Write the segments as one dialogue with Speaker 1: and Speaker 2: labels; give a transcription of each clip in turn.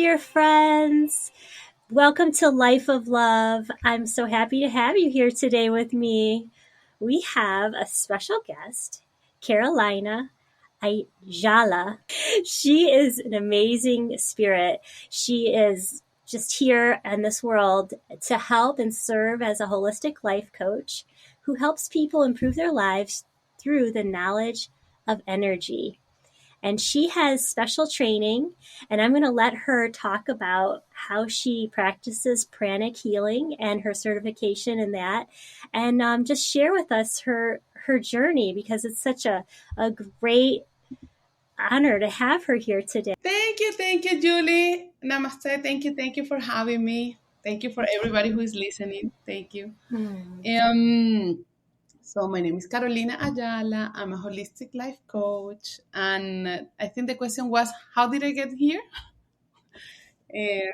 Speaker 1: dear friends. Welcome to Life of Love. I'm so happy to have you here today with me. We have a special guest, Carolina Ayala. She is an amazing spirit. She is just here in this world to help and serve as a holistic life coach who helps people improve their lives through the knowledge of energy. And she has special training, and I'm going to let her talk about how she practices pranic healing and her certification in that, and just share with us her journey, because it's such a great honor to have her here today.
Speaker 2: Thank you, Julie. Namaste. Thank you for having me. Thank you for everybody who is listening. Thank you. So my name is Carolina Ayala. I'm a holistic life coach, and I think the question was, how did I get here? Uh,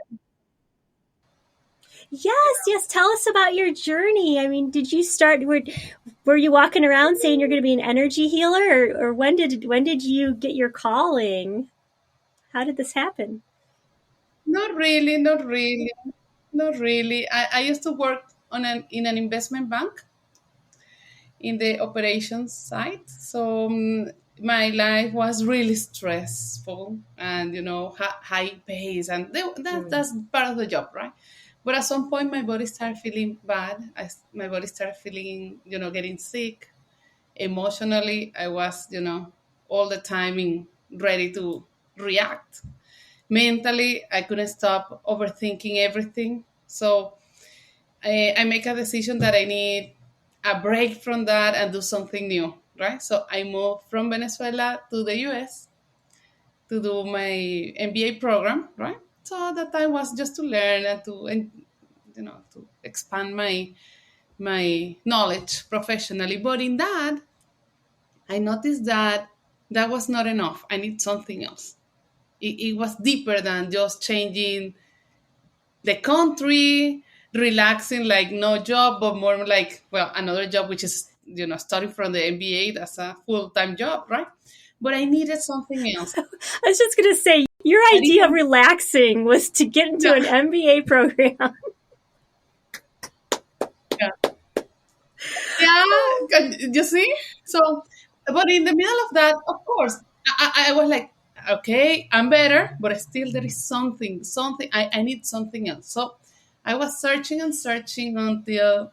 Speaker 1: Yes. Tell us about your journey. I mean, did you start? Were you walking around saying you're going to be an energy healer, or when did you get your calling? How did this happen?
Speaker 2: Not really, not really, not really. I used to work in an investment bank in the operations side. So my life was really stressful and, high pace. And that's part of the job, right? But at some point, my body started feeling bad. My body started feeling, getting sick. Emotionally, I was, all the time ready to react. Mentally, I couldn't stop overthinking everything. So I make a decision that I need a break from that and do something new, right? So I moved from Venezuela to the US to do my MBA program, right? So that time was just to learn and to expand my knowledge professionally. But in that, I noticed that that was not enough. I need something else. It was deeper than just changing the country, relaxing, like no job, but more like, well, another job, which is, starting from the MBA, that's a full-time job, right? But I needed something else.
Speaker 1: I was just going to say, your
Speaker 2: I
Speaker 1: idea of
Speaker 2: needed,
Speaker 1: relaxing was to get into
Speaker 2: yeah,
Speaker 1: an MBA program.
Speaker 2: yeah, yeah, you see? So, but in the middle of that, of course, I was like, okay, I'm better, but still there is something, I need something else. So I was searching and searching until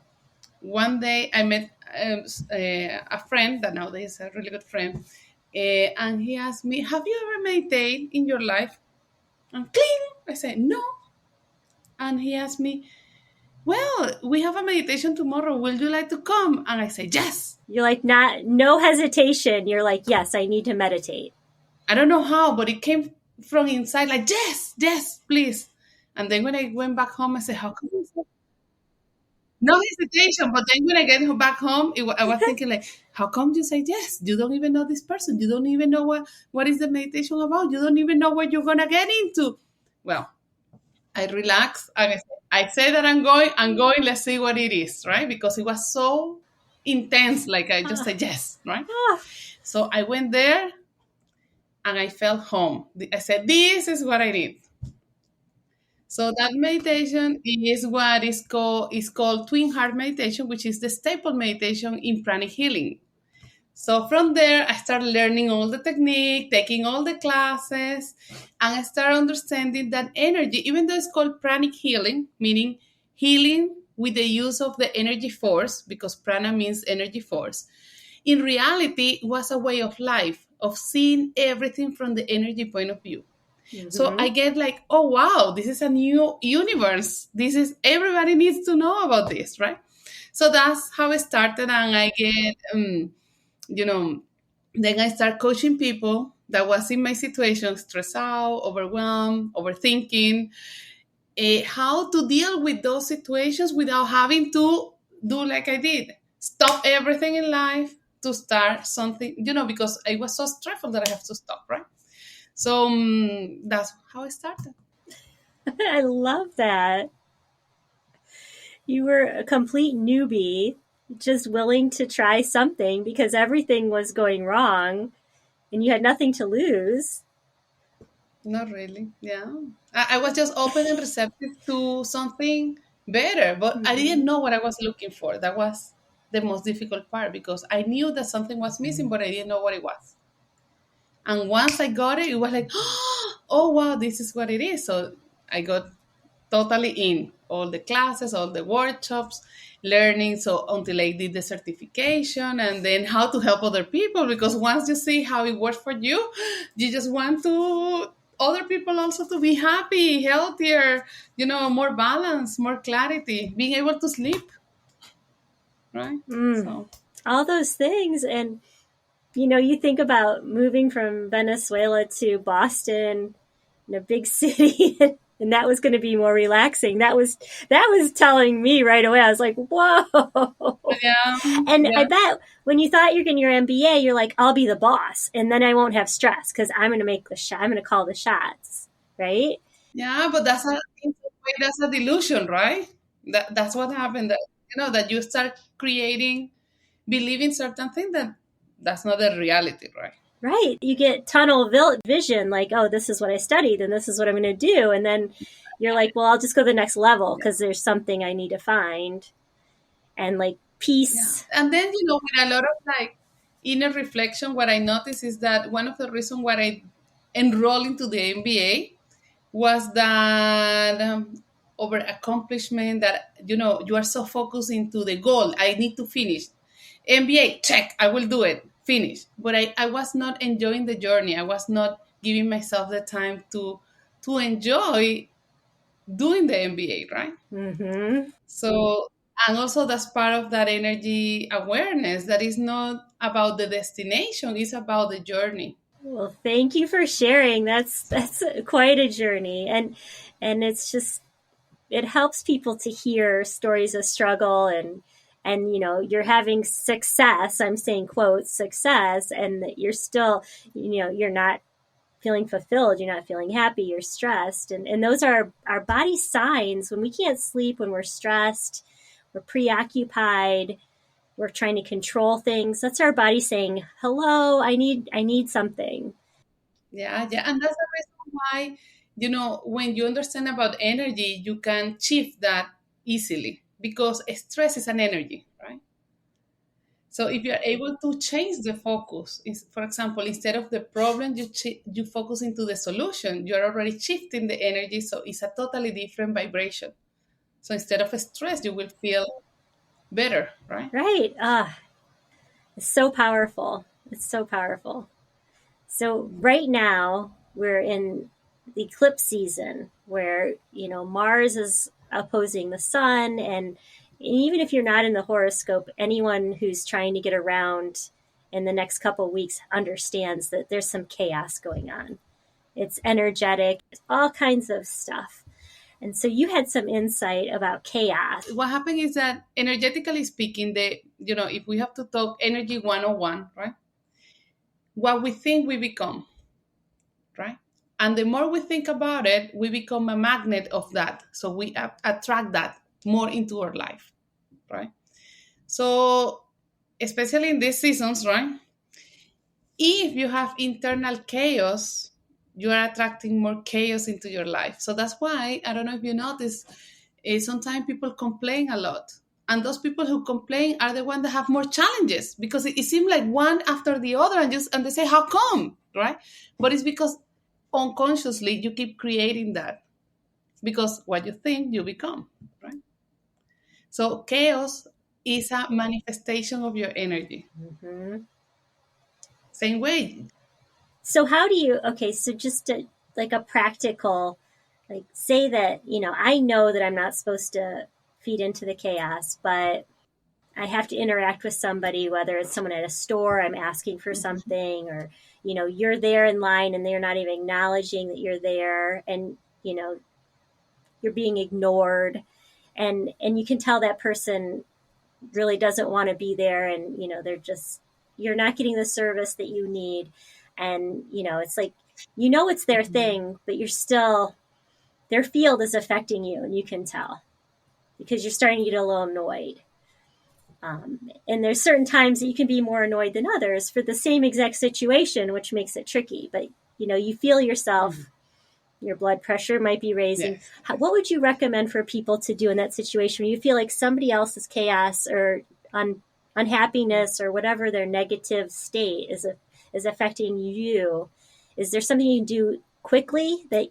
Speaker 2: one day I met a friend that nowadays is a really good friend, and he asked me, "Have you ever meditated in your life?" And clean, I said no. And he asked me, "Well, we have a meditation tomorrow. Will you like to come?" And I said, "Yes."
Speaker 1: You're like, no hesitation. You're like, yes, I need to meditate.
Speaker 2: I don't know how, but it came from inside, like, "Yes, yes, please." And then when I went back home, I said, "How come?" No hesitation. But then when I get back home, I was thinking like, how come you say yes? You don't even know this person. You don't even know what is the meditation about. You don't even know what you're gonna get into. Well, I relaxed and I say that I'm going. Let's see what it is, right? Because it was so intense. Like I just said yes, right?
Speaker 1: Ah,
Speaker 2: So I went there and I felt home. I said, this is what I need. So that meditation is what is called Twin Heart Meditation, which is the staple meditation in Pranic Healing. So from there, I started learning all the technique, taking all the classes, and I started understanding that energy, even though it's called Pranic Healing, meaning healing with the use of the energy force, because prana means energy force, in reality it was a way of life, of seeing everything from the energy point of view. So I get like, oh wow, this is a new universe. This is everybody needs to know about this, right? So that's how it started, and I get, you know, then I start coaching people that was in my situation, stressed out, overwhelmed, overthinking, how to deal with those situations without having to do like I did, stop everything in life to start something, because I was so stressful that I have to stop, right? So that's how I started.
Speaker 1: I love that. You were a complete newbie, just willing to try something because everything was going wrong and you had nothing to lose.
Speaker 2: Not really. Yeah. I was just open and receptive to something better, but I
Speaker 1: Mm-hmm.
Speaker 2: didn't know what I was looking for. That was the most difficult part because I knew that something was missing, but I didn't know what it was. And once I got it, it was like, oh, wow, this is what it is. So I got totally in all the classes, all the workshops, learning. So until I did the certification and then how to help other people, because once you see how it works for you, you just want to other people also to be happy, healthier, more balance, more clarity, being able to sleep, right?
Speaker 1: Mm.
Speaker 2: So
Speaker 1: All those things. And, you think about moving from Venezuela to Boston, in a big city, and that was going to be more relaxing. That was telling me right away. I was like, whoa.
Speaker 2: yeah,
Speaker 1: And I
Speaker 2: yeah,
Speaker 1: bet when you thought you're getting your MBA, you're like, I'll be the boss, and then I won't have stress because I'm going to make the shot. I'm going to call the shots, right?
Speaker 2: yeah, but in some way that's a delusion, right? That's what happened. That that you start creating, believing certain things that's not the reality, right?
Speaker 1: Right. You get tunnel vision, like, oh, this is what I studied, and this is what I'm going to do, and then you're like, well, I'll just go to the next level
Speaker 2: Yeah,
Speaker 1: because there's something I need to find, and like
Speaker 2: yeah.
Speaker 1: peace.
Speaker 2: And then with a lot of like inner reflection, what I noticed is that one of the reasons why I enrolled into the MBA was that over accomplishment, that you are so focused into the goal. I need to finish MBA, check, I will do it, finish. But I was not enjoying the journey. I was not giving myself the time to enjoy doing the MBA, right?
Speaker 1: Mm-hmm.
Speaker 2: So, and also that's part of that energy awareness, that is not about the destination, it's about the journey.
Speaker 1: Well, thank you for sharing. That's quite a journey, and it's just it helps people to hear stories of struggle and you're having success. I'm saying quote success, and that you're still you're not feeling fulfilled, you're not feeling happy, you're stressed, and those are our body signs. When we can't sleep, when we're stressed, we're preoccupied, we're trying to control things, that's our body saying, hello, I need something.
Speaker 2: Yeah, yeah. And that's the reason why, when you understand about energy, you can shift that easily because stress is an energy, right? So if you're able to change the focus, for example, instead of the problem, you focus into the solution. You're already shifting the energy, so it's a totally different vibration. So instead of stress, you will feel better, right?
Speaker 1: Right. It's so powerful. It's so powerful. So right now we're in the eclipse season where Mars is opposing the sun, and even if you're not in the horoscope, anyone who's trying to get around in the next couple of weeks understands that there's some chaos going on. It's energetic, all kinds of stuff. And so you had some insight about chaos.
Speaker 2: What happened is that energetically speaking, if we have to talk energy 101, right? What we think we become, right? And the more we think about it, we become a magnet of that. So we attract that more into our life, right? So, especially in these seasons, right? If you have internal chaos, you are attracting more chaos into your life. So that's why, I don't know if you notice, sometimes people complain a lot. And those people who complain are the ones that have more challenges because it seems like one after the other, and they say, how come? Right? But it's because unconsciously you keep creating that, because what you think you become, right? So chaos is a manifestation of your energy.
Speaker 1: Mm-hmm.
Speaker 2: Same way.
Speaker 1: So how do you? Okay, so just like a practical, like say that I know that I'm not supposed to feed into the chaos, but I have to interact with somebody, whether it's someone at a store, I'm asking for something, or you're there in line and they're not even acknowledging that you're there, and you're being ignored, and you can tell that person really doesn't want to be there, and they're just you're not getting the service that you need, and it's like it's their
Speaker 2: Mhm.
Speaker 1: thing, but you're still their field is affecting you, and you can tell because you're starting to get a little annoyed. And there's certain times that you can be more annoyed than others for the same exact situation, which makes it tricky. But you feel yourself. Your blood pressure might be raising.
Speaker 2: Yes.
Speaker 1: What would you recommend for people to do in that situation when you feel like somebody else's chaos or unhappiness or whatever their negative state is affecting you? Is there something you can do quickly that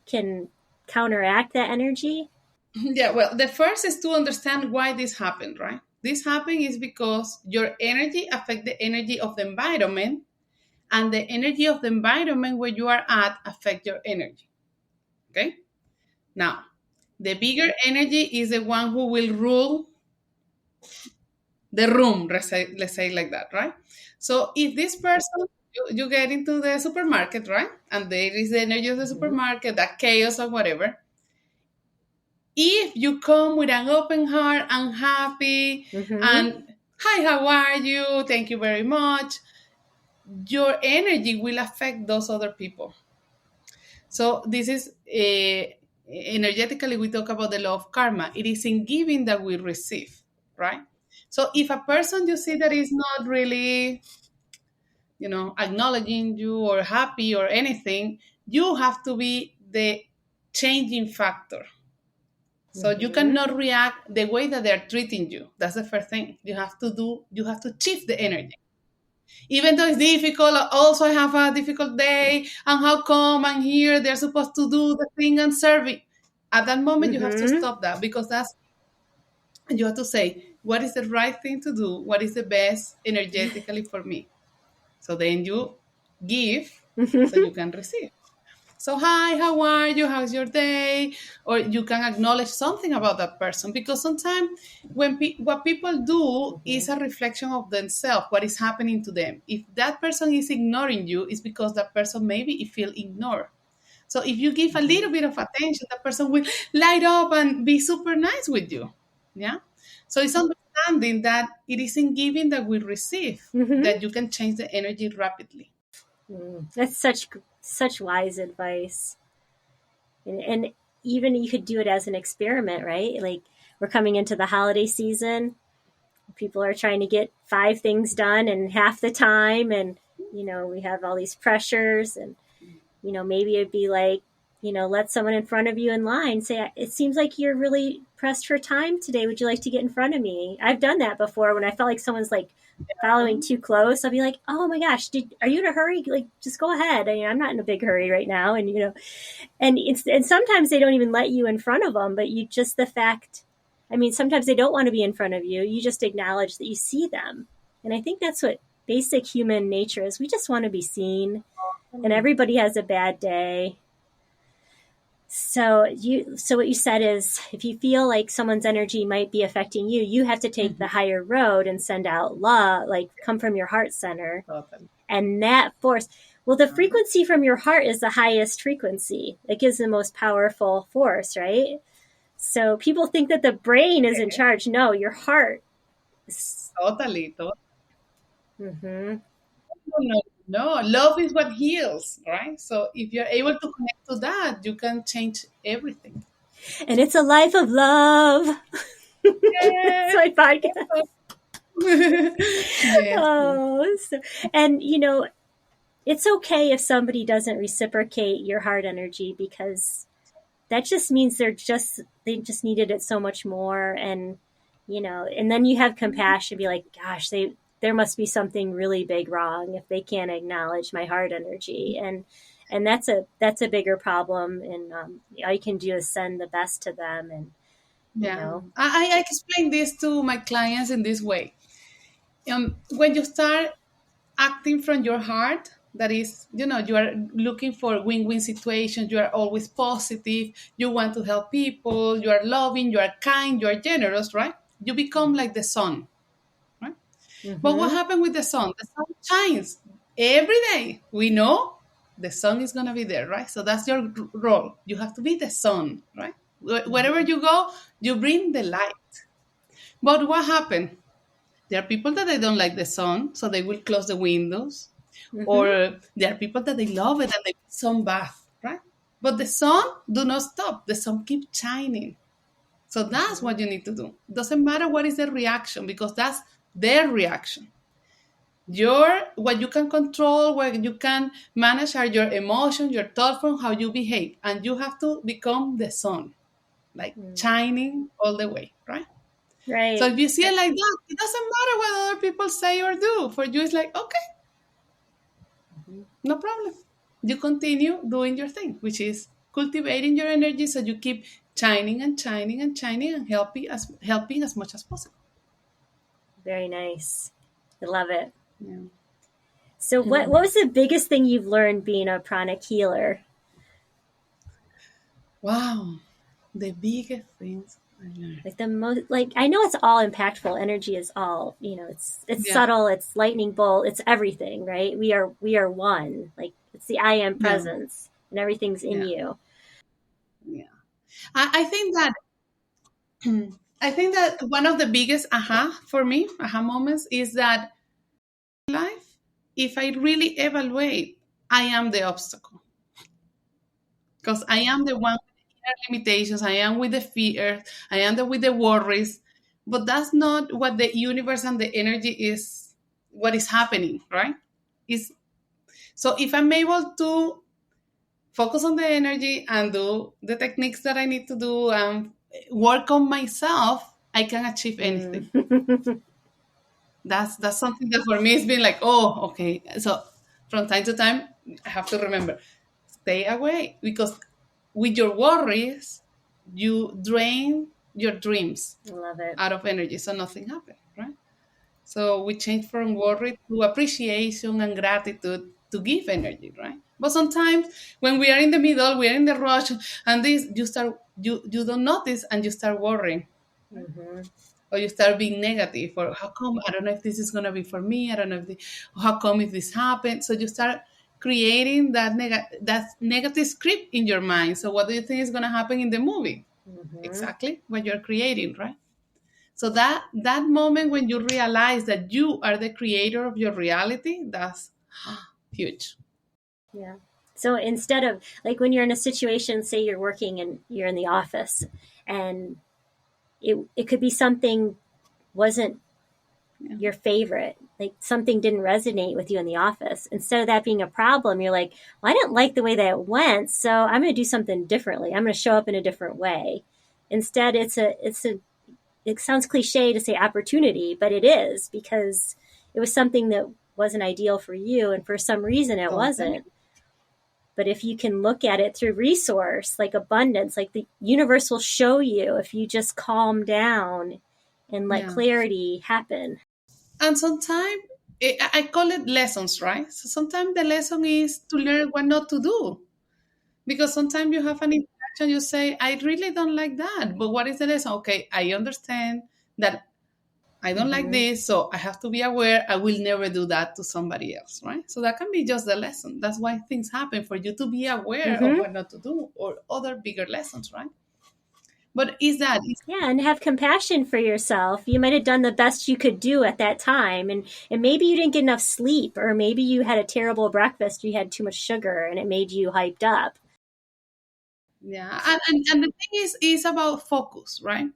Speaker 1: can counteract that energy?
Speaker 2: Yeah, well, the first is to understand why this happened, right? This happened is because your energy affect the energy of the environment, and the energy of the environment where you are at affect your energy. Okay? Now, the bigger energy is the one who will rule the room, let's say like that, right? So if this person, you get into the supermarket, right? And there is the energy of the supermarket, that chaos or whatever. If you come with an open heart and happy
Speaker 1: Mm-hmm.
Speaker 2: and hi, how are you? Thank you very much. Your energy will affect those other people. So this is energetically we talk about the law of karma. It is in giving that we receive, right? So if a person you see that is not really, acknowledging you or happy or anything, you have to be the changing factor. So you
Speaker 1: Mm-hmm.
Speaker 2: cannot react the way that they're treating you. That's the first thing. You have to shift the energy. Even though it's difficult, also I have a difficult day, and how come I'm here? They're supposed to do the thing and serve it. At that moment, you have to
Speaker 1: Mm-hmm.
Speaker 2: stop that because you have to say, what is the right thing to do? What is the best energetically for me? So then you give so you can receive. So, hi, how are you? How's your day? Or you can acknowledge something about that person because sometimes what people do is a reflection of themselves, what is happening to them. If that person is ignoring you, it's because that person maybe feel ignored. So if you give a little bit of attention, that person will light up and be super nice with you. Yeah. So it's understanding that it is in giving that we receive
Speaker 1: Mm-hmm.
Speaker 2: that you can change the energy rapidly.
Speaker 1: That's such wise advice. And even you could do it as an experiment, right? Like we're coming into the holiday season. People are trying to get 5 things done in half the time. And, we have all these pressures. And, maybe it'd be like, let someone in front of you in line say, it seems like you're really pressed for time today. Would you like to get in front of me? I've done that before when I felt like someone's like following too close. I'll be like, oh my gosh, are you in a hurry? Like, just go ahead. I'm not in a big hurry right now. And, and sometimes they don't even let you in front of them, but you just the fact, sometimes they don't want to be in front of you. You just acknowledge that you see them. And I think that's what basic human nature is. We just want to be seen, and everybody has a bad day. So what you said is if you feel like someone's energy might be affecting you, you have to take the higher road and send out love, like come from your heart center.
Speaker 2: Totally.
Speaker 1: And that force, well, the frequency from your heart is the highest frequency. It gives the most powerful force, right? So people think that the brain is in charge. No, your heart.
Speaker 2: Totally.
Speaker 1: Mm-hmm.
Speaker 2: No, no, love is what heals, right? So if you're able to connect to that, you can change everything.
Speaker 1: And it's a life of love. That's
Speaker 2: Yes.
Speaker 1: my podcast.
Speaker 2: Yes.
Speaker 1: And it's okay if somebody doesn't reciprocate your heart energy because that just means they just needed it so much more. And and then you have compassion, be like, gosh, there must be something really big wrong if they can't acknowledge my heart energy. And that's a bigger problem. And all you can do is send the best to them. And
Speaker 2: Yeah. I explain this to my clients in this way. When you start acting from your heart, that is, you are looking for win-win situations, you are always positive, you want to help people, you are loving, you are kind, you are generous, right? You become like the sun, right? But what
Speaker 1: Mm-hmm.
Speaker 2: happened with the sun? The sun shines every day. We know the sun is going to be there, right? So that's your role. You have to be the sun, right? Wherever you go, you bring the light. But what happened? There are people that they don't like the sun, so they will close the windows.
Speaker 1: Mm-hmm.
Speaker 2: Or there are people that they love it and they sunbath, right? But the sun do not stop. The sun keeps shining. So that's what you need to do. Doesn't matter what is the reaction because that's their reaction. What you can control, what you can manage are your emotions, your thoughts from how you behave. And you have to become the sun, like shining all the way, right? So
Speaker 1: Right.
Speaker 2: if you see it like that, it doesn't matter what other people say or do. For you, it's like, okay, no problem. You continue doing your thing, which is cultivating your energy so you keep shining and shining and shining and helping as much as possible.
Speaker 1: Very nice. I love it.
Speaker 2: Yeah.
Speaker 1: So what was the biggest thing you've learned being a pranic healer?
Speaker 2: Wow. The biggest things I learned.
Speaker 1: Like the most, like, I know it's all impactful. Energy is all, it's
Speaker 2: Yeah.
Speaker 1: subtle, it's lightning bolt, it's everything, right? We are one. Like it's the I am
Speaker 2: Yeah.
Speaker 1: presence and everything's in
Speaker 2: Yeah.
Speaker 1: you.
Speaker 2: Yeah. I think that I think that one of the biggest aha moments is that life, if I really evaluate, I am the obstacle. Because I am the one with the inner limitations, I am with the fear, with the worries, but that's not what the universe and the energy is, what is happening, right? Is so if I'm able to focus on the energy and do the techniques that I need to do and work on myself, I can achieve anything. That's something that for me has been like, oh, okay. So from time to time, I have to remember, stay away because with your worries, you drain your dreams
Speaker 1: I love it.
Speaker 2: out of energy, so nothing happens, right? So we change from worry to appreciation and gratitude to give energy, right? But sometimes when we are in the middle, we are in the rush, and this you don't notice and you start worrying,
Speaker 1: Mm-hmm.
Speaker 2: or you start being negative, or how come I don't know if this is gonna be for me. I don't know how come if this happened. So you start creating that negative script in your mind. So what do you think is gonna happen in the movie?
Speaker 1: Mm-hmm.
Speaker 2: Exactly what you're creating, right? So that moment when you realize that you are the creator of your reality, that's huge.
Speaker 1: Yeah. So instead of like when you're in a situation, say you're working and you're in the office and it could be something wasn't
Speaker 2: Yeah.
Speaker 1: your favorite, like something didn't resonate with you in the office. Instead of that being a problem, you're like, well, I didn't like the way that went, so I'm going to do something differently. I'm going to show up in a different way. Instead, it sounds cliche to say opportunity, but it is because it was something that wasn't ideal for you, and for some reason it
Speaker 2: Totally.
Speaker 1: wasn't. But if you can look at it through resource, like abundance, like the universe will show you if you just calm down and let
Speaker 2: Yeah.
Speaker 1: clarity happen.
Speaker 2: And sometimes I call it lessons, right? So sometimes the lesson is to learn what not to do. Because sometimes you have an interaction, you say, I really don't like that. But what is the lesson? Okay, I understand that I don't like
Speaker 1: Mm-hmm.
Speaker 2: this, so I have to be aware I will never do that to somebody else, right? So that can be just the lesson. That's why things happen, for you to be aware of
Speaker 1: Mm-hmm.
Speaker 2: what not to do or other bigger lessons, right? But is that,
Speaker 1: Yeah, and have compassion for yourself. You might have done the best you could do at that time, and maybe you didn't get enough sleep, or maybe you had a terrible breakfast, you had too much sugar, and it made you hyped up.
Speaker 2: yeah. And the thing is about focus, right?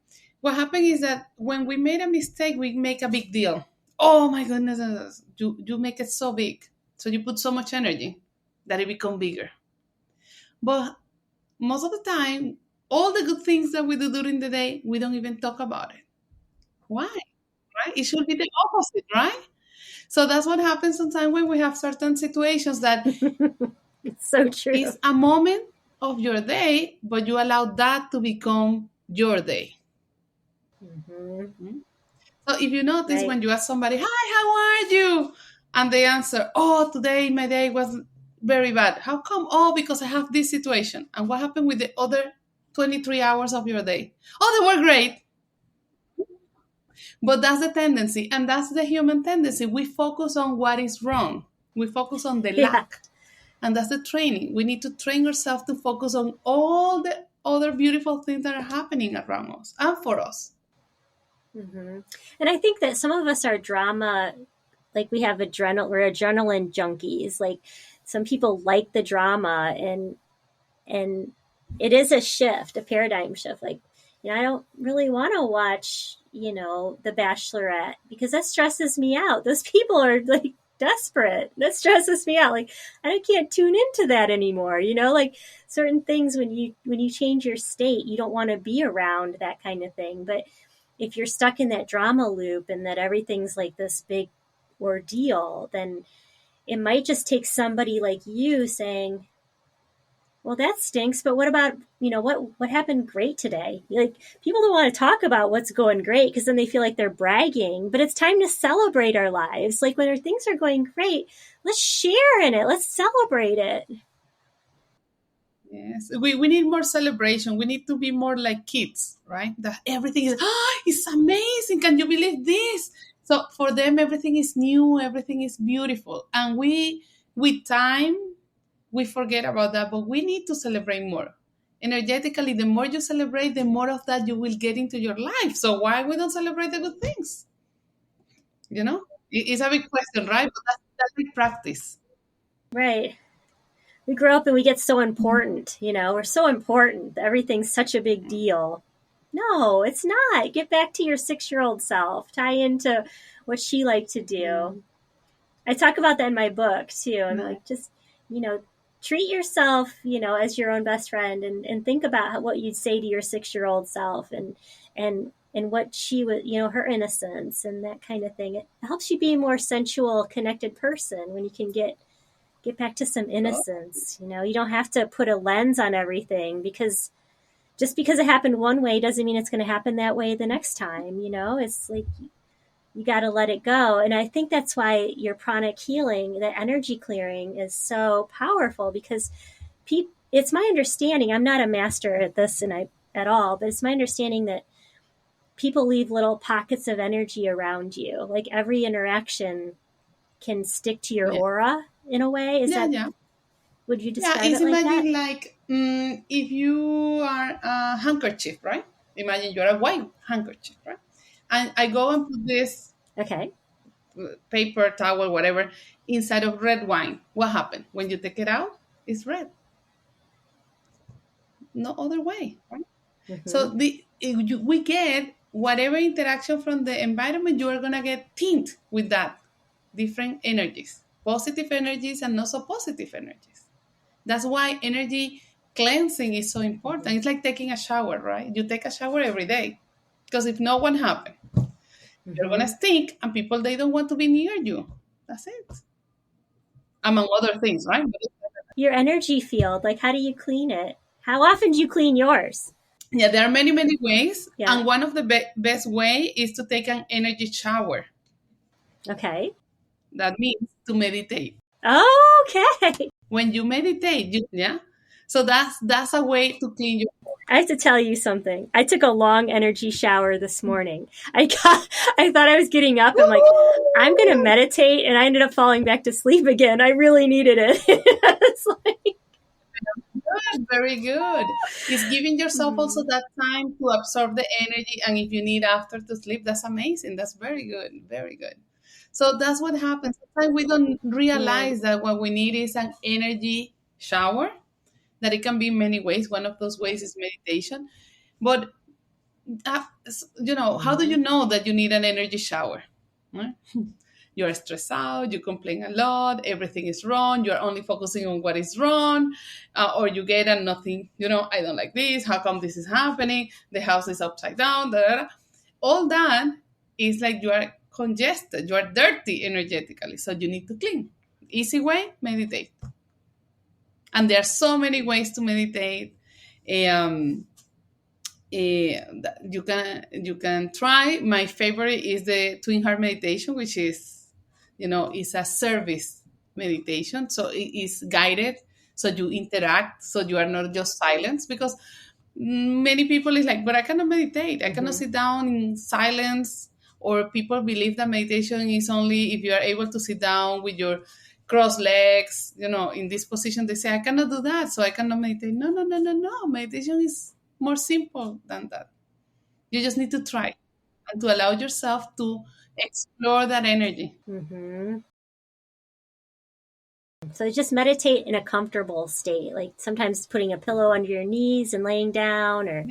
Speaker 2: What happened is that when we made a mistake, we make a big deal. Oh my goodness, you make it so big. So you put so much energy that it become bigger. But most of the time, all the good things that we do during the day, we don't even talk about it. Why? Right? It should be the opposite, right? So that's what happens sometimes when we have certain situations that
Speaker 1: It's so true.
Speaker 2: is a moment of your day, but you allow that to become your day.
Speaker 1: Mm-hmm.
Speaker 2: Mhm. So if you notice
Speaker 1: Right.
Speaker 2: when you ask somebody, "Hi, how are you?" and they answer, "Oh, today my day was very bad." How come? Oh, because I have this situation. And what happened with the other 23 hours of your day? Oh, they were great. But that's the tendency, and that's the human tendency. We focus on what is wrong. We focus on the
Speaker 1: Yeah.
Speaker 2: lack. And that's the training. We need to train ourselves to focus on all the other beautiful things that are happening around us and for us.
Speaker 1: Mm-hmm. And I think that some of us are drama, like we're adrenaline junkies. Like some people like the drama, and it is a shift, a paradigm shift. Like, I don't really want to watch, The Bachelorette because that stresses me out. Those people are like desperate. That stresses me out. Like I can't tune into that anymore. Like certain things when you change your state, you don't want to be around that kind of thing. But if you're stuck in that drama loop and that everything's like this big ordeal, then it might just take somebody like you saying, well, that stinks, but what about, what happened great today? Like people don't want to talk about what's going great because then they feel like they're bragging, but it's time to celebrate our lives. Like when our things are going great, let's share in it. Let's celebrate it.
Speaker 2: Yes, we need more celebration. We need to be more like kids, right? That everything is, it's amazing. Can you believe this? So for them, everything is new, everything is beautiful. And with time, we forget about that, but we need to celebrate more. Energetically, the more you celebrate, the more of that you will get into your life. So why we don't celebrate the good things? It's a big question, right? But that's big practice.
Speaker 1: Right. We grow up and we get so important, we're so important. Everything's such a big deal. No, it's not. Get back to your 6-year-old self. Tie into what she liked to do. I talk about that in my book too. I'm like, just, treat yourself, as your own best friend and think about what you'd say to your 6-year-old self and what she would, her innocence and that kind of thing. It helps you be a more sensual, connected person when you can get back to some innocence. You don't have to put a lens on everything because just because it happened one way doesn't mean it's going to happen that way the next time. It's like you got to let it go. And I think that's why your pranic healing, the energy clearing, is so powerful because it's my understanding, I'm not a master at this at all, but it's my understanding that people leave little pockets of energy around you. Like every interaction can stick to your aura in a way. Would you describe it like that?
Speaker 2: Imagine like if you are a handkerchief, right? Imagine you're a white handkerchief, right? And I go and put this paper towel, whatever, inside of red wine. What happened? When you take it out, it's red. No other way, right? Mm-hmm. So we get whatever interaction from the environment, you are going to get tint with that. Different energies, positive energies and not so positive energies. That's why energy cleansing is so important. Mm-hmm. It's like taking a shower, right? You take a shower every day because if no one happened, mm-hmm. you're going to stink and people, they don't want to be near you. That's it. Among other things, right?
Speaker 1: Your energy field, like how do you clean it? How often do you clean yours?
Speaker 2: Yeah, there are many, many ways. Yeah. And one of the best way is to take an energy shower.
Speaker 1: Okay.
Speaker 2: That means to meditate.
Speaker 1: Okay.
Speaker 2: When you meditate, so that's a way to clean your body.
Speaker 1: I have to tell you something. I took a long energy shower this morning. I thought I was getting up and like, I'm going to meditate, and I ended up falling back to sleep again. I really needed it. It's like,
Speaker 2: good, very good. It's giving yourself also that time to absorb the energy, and if you need after to sleep, that's amazing. That's very good, very good. So that's what happens. Sometimes we don't realize that what we need is an energy shower, that it can be many ways. One of those ways is meditation. But, how do you know that you need an energy shower? Right? You're stressed out, you complain a lot, everything is wrong, you're only focusing on what is wrong, or you get and nothing, I don't like this, how come this is happening, the house is upside down, all that is like you are congested, you are dirty energetically, so you need to clean. Easy way, meditate. And there are so many ways to meditate. You can try. My favorite is the twin heart meditation, which is, it's a service meditation. So it is guided. So you interact. So you are not just silence, because many people is like, but I cannot meditate. I cannot sit down in silence. Or people believe that meditation is only if you are able to sit down with your cross legs, in this position. They say, I cannot do that, so I cannot meditate. No. Meditation is more simple than that. You just need to try and to allow yourself to explore that energy.
Speaker 1: Mm-hmm. So just meditate in a comfortable state, like sometimes putting a pillow under your knees and laying down, or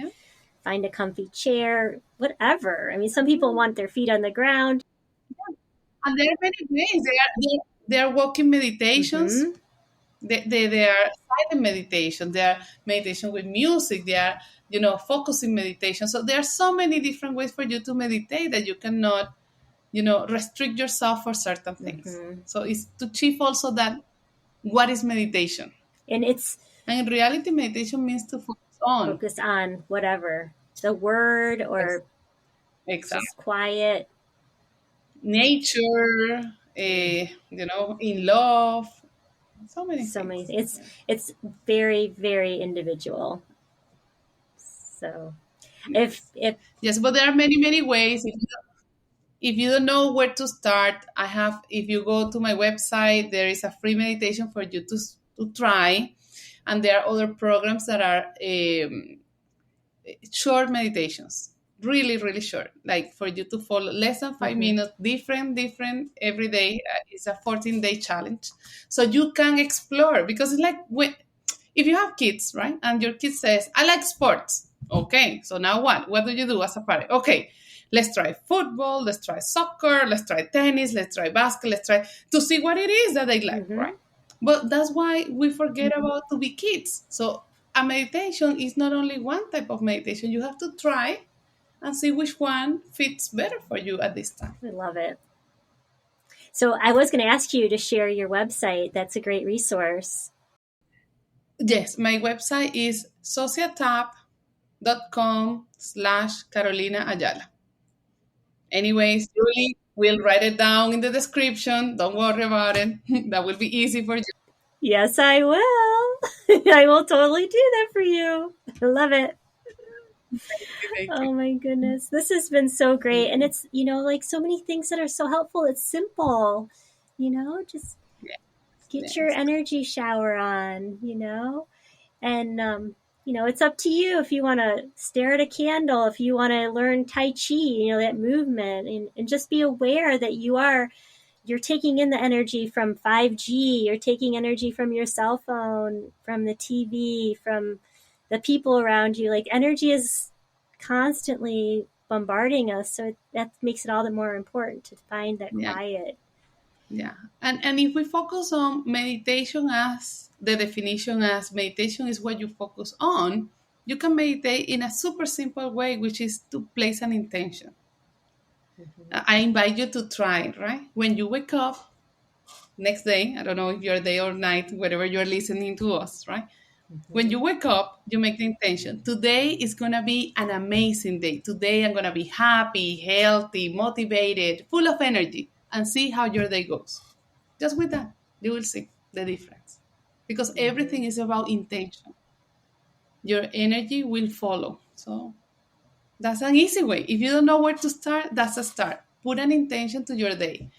Speaker 1: find a comfy chair, whatever. I mean, some people want their feet on the ground.
Speaker 2: And there are many ways. They are walking meditations.
Speaker 1: Mm-hmm.
Speaker 2: They are silent meditation. They are meditation with music. They are, focusing meditation. So there are so many different ways for you to meditate that you cannot, restrict yourself for certain things.
Speaker 1: Mm-hmm.
Speaker 2: So it's to achieve also that what is meditation.
Speaker 1: And it's
Speaker 2: And in reality, meditation means to focus on.
Speaker 1: focused on whatever the word or just
Speaker 2: Exactly.
Speaker 1: quiet.
Speaker 2: Nature, in love, so many
Speaker 1: So many.
Speaker 2: things. Yeah.
Speaker 1: It's very, very individual. So
Speaker 2: Yes.
Speaker 1: if
Speaker 2: Yes, but there are many, many ways. If you don't know where to start, if you go to my website, there is a free meditation for you to try. And there are other programs that are short meditations, really, really short, like for you to follow less than 5 minutes, different every day. It's a 14-day challenge. So you can explore, because it's like if you have kids, right? And your kid says, I like sports. Okay, so now what? What do you do as a parent? Okay, let's try football, let's try soccer, let's try tennis, let's try basket, let's try to see what it is that they like, right? But that's why we forget about to be kids. So a meditation is not only one type of meditation. You have to try and see which one fits better for you at this time.
Speaker 1: I love it. So I was going to ask you to share your website. That's a great resource.
Speaker 2: Yes, my website is sociatap.com/Carolina Ayala. Anyways, Julie, we'll write it down in the description. Don't worry about it. That will be easy for you.
Speaker 1: Yes, I will. I will totally do that for you. I love it.
Speaker 2: Thank you.
Speaker 1: Oh my goodness. This has been so great. And it's, like so many things that are so helpful. It's simple, just get your
Speaker 2: Yes.
Speaker 1: energy shower on, and, it's up to you if you want to stare at a candle, if you want to learn Tai Chi, that movement, and just be aware that you're taking in the energy from 5G, you're taking energy from your cell phone, from the TV, from the people around you. Like energy is constantly bombarding us. So that makes it all the more important to find that quiet.
Speaker 2: Yeah. And if we focus on meditation as the definition as meditation is what you focus on, you can meditate in a super simple way, which is to place an intention. I invite you to try it, right? When you wake up next day, I don't know if you're day or night, wherever you're listening to us, right? When you wake up, you make the intention. Today is going to be an amazing day. Today I'm going to be happy, healthy, motivated, full of energy, and see how your day goes. Just with that, you will see the difference. Because everything is about intention. Your energy will follow. So that's an easy way. If you don't know where to start, that's a start. Put an intention to your day.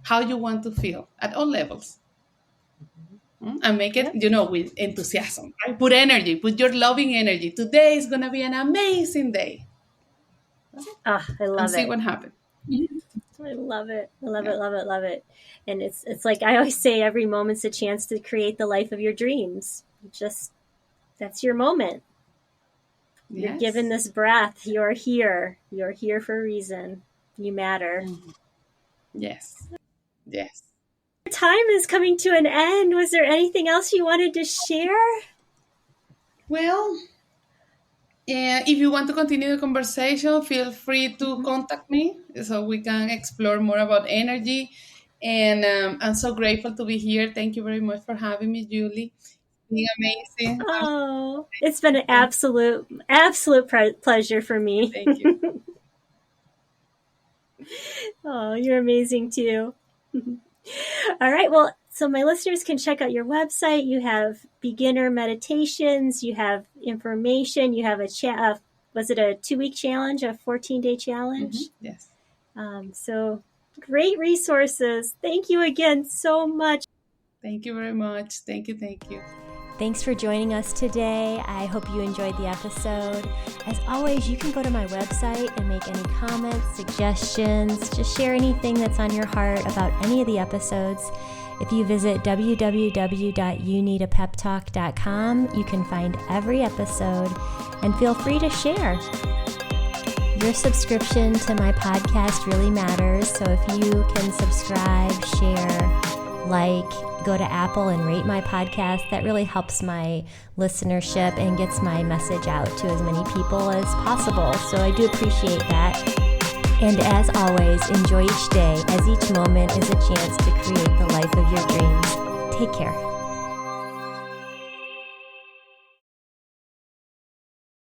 Speaker 2: How you want to feel at all levels. And make it, with enthusiasm, right? Put energy, put your loving energy. Today is going to be an amazing day.
Speaker 1: Oh, I love
Speaker 2: and see
Speaker 1: it.
Speaker 2: what happens.
Speaker 1: I love it. I love it, love it, love it. And it's like I always say, every moment's a chance to create the life of your dreams. That's your moment.
Speaker 2: Yes.
Speaker 1: You're given this breath. You're here. You're here for a reason. You matter.
Speaker 2: Yes. Yes.
Speaker 1: Time is coming to an end. Was there anything else you wanted to share?
Speaker 2: Well, if you want to continue the conversation, feel free to contact me so we can explore more about energy. And I'm so grateful to be here. Thank you very much for having me, Julie. It's been amazing.
Speaker 1: Oh, it's been an absolute pleasure for me.
Speaker 2: Thank you.
Speaker 1: Oh, you're amazing too. All right. Well, so my listeners can check out your website. You have beginner meditations. You have information. You have was it a 2-week challenge, a 14-day challenge?
Speaker 2: Yes.
Speaker 1: So great resources. Thank you again so much.
Speaker 2: Thank you very much. Thank you.
Speaker 1: Thanks for joining us today. I hope you enjoyed the episode. As always, you can go to my website and make any comments, suggestions, just share anything that's on your heart about any of the episodes. If you visit www.youneedapeptalk.com, you can find every episode and feel free to share. Your subscription to my podcast really matters. So if you can subscribe, share, like, go to Apple and rate my podcast, that really helps my listenership and gets my message out to as many people as possible. So I do appreciate that. And as always, enjoy each day, as each moment is a chance to create the life of your dreams. Take care.